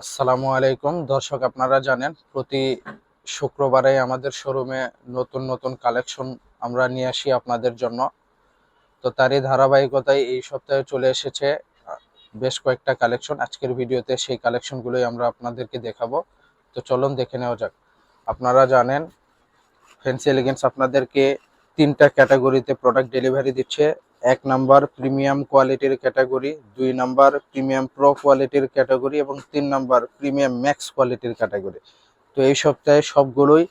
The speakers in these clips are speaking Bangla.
আসসালামু আলাইকুম দর্শক, আপনারা জানেন প্রতি শুক্রবারে আমাদের শোরুমে নতুন নতুন কালেকশন আমরা নিয়ে আসি আপনাদের জন্য। তো তারই ধারাবাহিকতায় এই সপ্তাহে চলে এসেছে বেশ কয়েকটা কালেকশন। আজকের ভিডিওতে সেই কালেকশনগুলোই আমরা আপনাদেরকে দেখাবো। তো চলুন দেখে নেওয়া যাক। আপনারা জানেন ফ্যান্সি এলিগেন্স আপনাদেরকে তিনটা ক্যাটাগরিতে প্রোডাক্ট ডেলিভারি দিচ্ছে। 1 নাম্বার প্রিমিয়াম কোয়ালিটির ক্যাটাগরি, 2 নাম্বার প্রিমিয়াম প্রো কোয়ালিটির ক্যাটাগরি এবং 3 নাম্বার প্রিমিয়াম ম্যাক্স কোয়ালিটির ক্যাটাগরি। তো এই সপ্তাহে সবগুলোই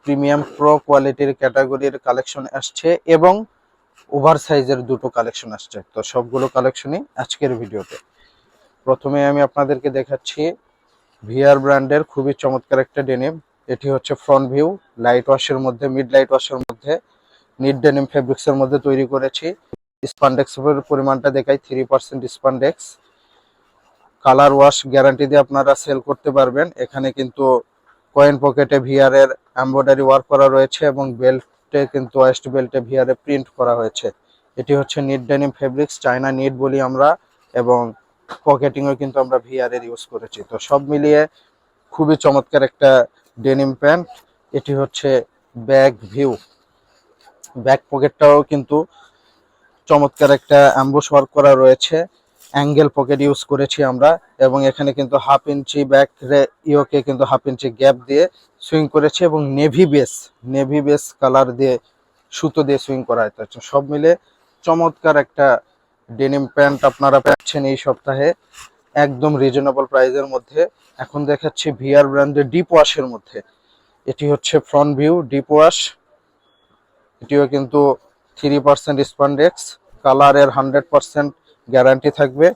প্রিমিয়াম প্রো কোয়ালিটির ক্যাটাগরির কালেকশন আসছে এবং ওভার সাইজের দুটো কালেকশন আসছে। তো সবগুলো কালেকশনই আজকের ভিডিওতে। প্রথমে আমি আপনাদেরকে দেখাচ্ছি ভিআর ব্র্যান্ডের খুবই চমৎকার একটা ডেনিম। এটি হচ্ছে ফ্রন্ট ভিউ, লাইট ওয়াশের মধ্যে, মিড লাইট ওয়াশের মধ্যে, নিট ডেনিম ফেব্রিক্সের মধ্যে তৈরি করেছি। স্পান্ডেক্সের পরিমাণটা দেখাই, 3% স্পান্ডেক্স। কালার ওয়াশ গ্যারান্টি দিয়ে আপনারা সেল করতে পারবেন। এখানে কিন্তু কয়েন পকেটে ভিআর এর এমব্রয়ডারি ওয়ার্ক করা রয়েছে এবং বেল্টে কিন্তু ওয়েস্ট বেল্টে ভিআর এ প্রিন্ট করা হয়েছে। এটি হচ্ছে knit denim fabrics, China knit বলি আমরা, এবং পকেটিংও কিন্তু আমরা ভিআর এর ইউজ করেছি। তো সব মিলিয়ে খুবই চমৎকার একটা ডেনিম প্যান্ট। এটি হচ্ছে ব্যাক ভিউ, ব্যাক পকেটটাও কিন্তু চমৎকার একটা অ্যাম্বুশ ওয়ার্ক করা রয়েছে। অ্যাঙ্গেল পকেট ইউজ করেছি আমরা এবং এখানে কিন্তু 1/2 ইঞ্চি ব্যাক ইয়োকে কিন্তু 1/2 ইঞ্চি গ্যাপ দিয়ে সুইং করেছি এবং নেভি বেস কালার দিয়ে সুতো দিয়ে সুইং করা হয়েছে। সব মিলে চমৎকার একটা ডেনিম প্যান্ট আপনারা পাচ্ছেন এই সপ্তাহে একদম রিজনেবল প্রাইসের মধ্যে। এখন দেখাচ্ছি ভিআর ব্র্যান্ডের ডিপ ওয়াশের মধ্যে। এটি হচ্ছে ফ্রন্ট ভিউ ডিপ ওয়াশ, এটিও কিন্তু 3% স্পান্ডেক্স, কালারের 100% গ্যারান্টি থাকবে।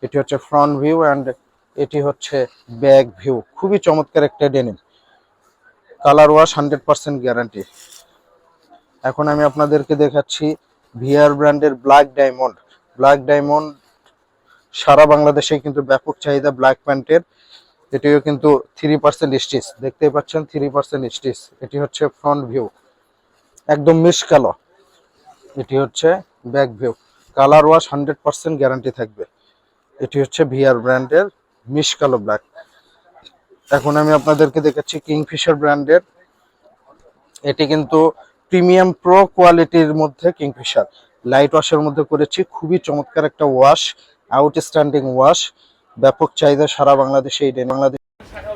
এটি হচ্ছে ফ্রন্ট ভিউ অ্যান্ড এটি হচ্ছে ব্যাক ভিউ। খুবই চমৎকার একটা ডেনিম, কালার ওয়াশ 100% গ্যারান্টি। এখন আমি আপনাদেরকে দেখাচ্ছি ভিআর ব্র্যান্ডের ব্ল্যাক ডায়মন্ড সারা বাংলাদেশে কিন্তু ব্যাপক চাহিদা ব্ল্যাক প্যান্টের। এটিও কিন্তু 3% স্টিচ, দেখতেই পাচ্ছেন 3% স্টিচ। এটি হচ্ছে ফ্রন্ট ভিউ, একদম মিশ কালো। এটি হচ্ছে back view, colour wash 100% guarantee থাকবে। এটি হচ্ছে ভিআর ব্র্যান্ডের মিশ কালো ব্ল্যাক। এখন আমি আপনাদেরকে দেখাচ্ছি কিংফিশার ব্র্যান্ডের। এটি কিন্তু প্রিমিয়াম প্রো কোয়ালিটির মধ্যে কিংফিশার, লাইট ওয়াশের মধ্যে করেছি। খুবই চমৎকার একটা ওয়াশ, আউটস্ট্যান্ডিং ওয়াশ, ব্যাপক চাহিদা সারা বাংলাদেশে। এই বাংলাদেশ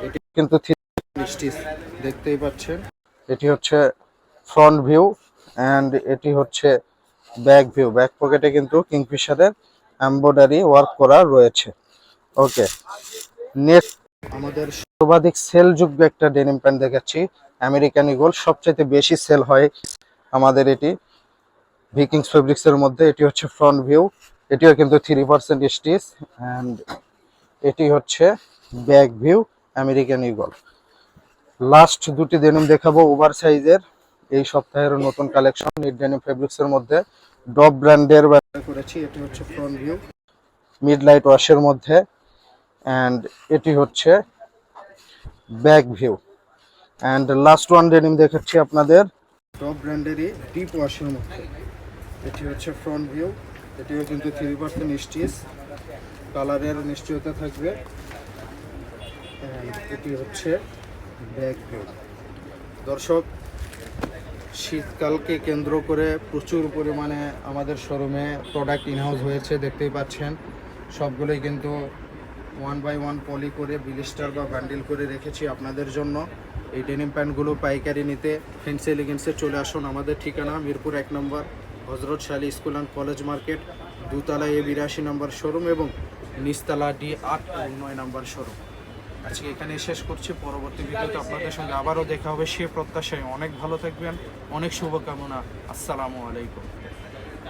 এটি কিন্তু স্টিচ, দেখতেই পাচ্ছেন। এটি হচ্ছে ফ্রন্ট ভিউ অ্যান্ড এটি হচ্ছে ব্যাক ভিউ। ব্যাক পকেটে কিন্তু কিংফিশারের এমব্রয়ডারি ওয়ার্ক করা রয়েছে। ওকে, নেক্সট আমাদের সর্বাধিক সেলযোগ্য একটা ডেনিম প্যান্ট দেখাচ্ছি, আমেরিকান ইগল। সবচেয়ে বেশি সেল হয় আমাদের এটি ভিকিংস ফেব্রিক্সের মধ্যে। এটি হচ্ছে ফ্রন্ট ভিউ, এটিও কিন্তু 3% স্টিচ অ্যান্ড এটি হচ্ছে back view American eagle. Last দুটি ডেনিম দেখাবো ওভার সাইজের, এই সপ্তাহের নতুন কালেকশন নিট ডেনিম ফেব্রিক্সের মধ্যে। ডব ব্র্যান্ডের ব্যবহার করেছি। এটি হচ্ছে ফ্রন্ট ভিউ, মিড লাইট ওয়াশের মধ্যে অ্যান্ড এটি হচ্ছে back view. And last one denim দেখাচ্ছি আপনাদের ডব ব্র্যান্ডেরই ডিপ ওয়াশের মধ্যে। এটি হচ্ছে ফ্রন্ট ভিউ, এটিও কিন্তু 3% স্টিচ, কালারের নিশ্চয়তা থাকবে। এটি হচ্ছে ব্যাক ভিউ। দর্শক, শীতকালকে কেন্দ্র করে প্রচুর পরিমাণে আমাদের শোরুমে প্রোডাক্ট ইনহাউস হয়েছে, দেখতেই পাচ্ছেন। সবগুলোই কিন্তু 1 বাই 1 পলি করে বিলিস্টার বা বান্ডিল করে রেখেছি আপনাদের জন্য। এই ডেনিম প্যান্টগুলো পাইকারি নিতে ফ্যান্সি এলিগেন্সে চলে আসুন। আমাদের ঠিকানা মিরপুর 1 নম্বর হজরত শালী স্কুল অ্যান্ড কলেজ মার্কেট, দোতলা A82 নম্বর শোরুম এবং নিচতলা D8 এবং 9 নম্বর শোরুম। আজকে এখানে শেষ করছি। পরবর্তী ভিডিওতে আপনাদের সঙ্গে আবারও দেখা হবে সে প্রত্যাশায়। অনেক ভালো থাকবেন, অনেক শুভকামনা। আসসালামু আলাইকুম।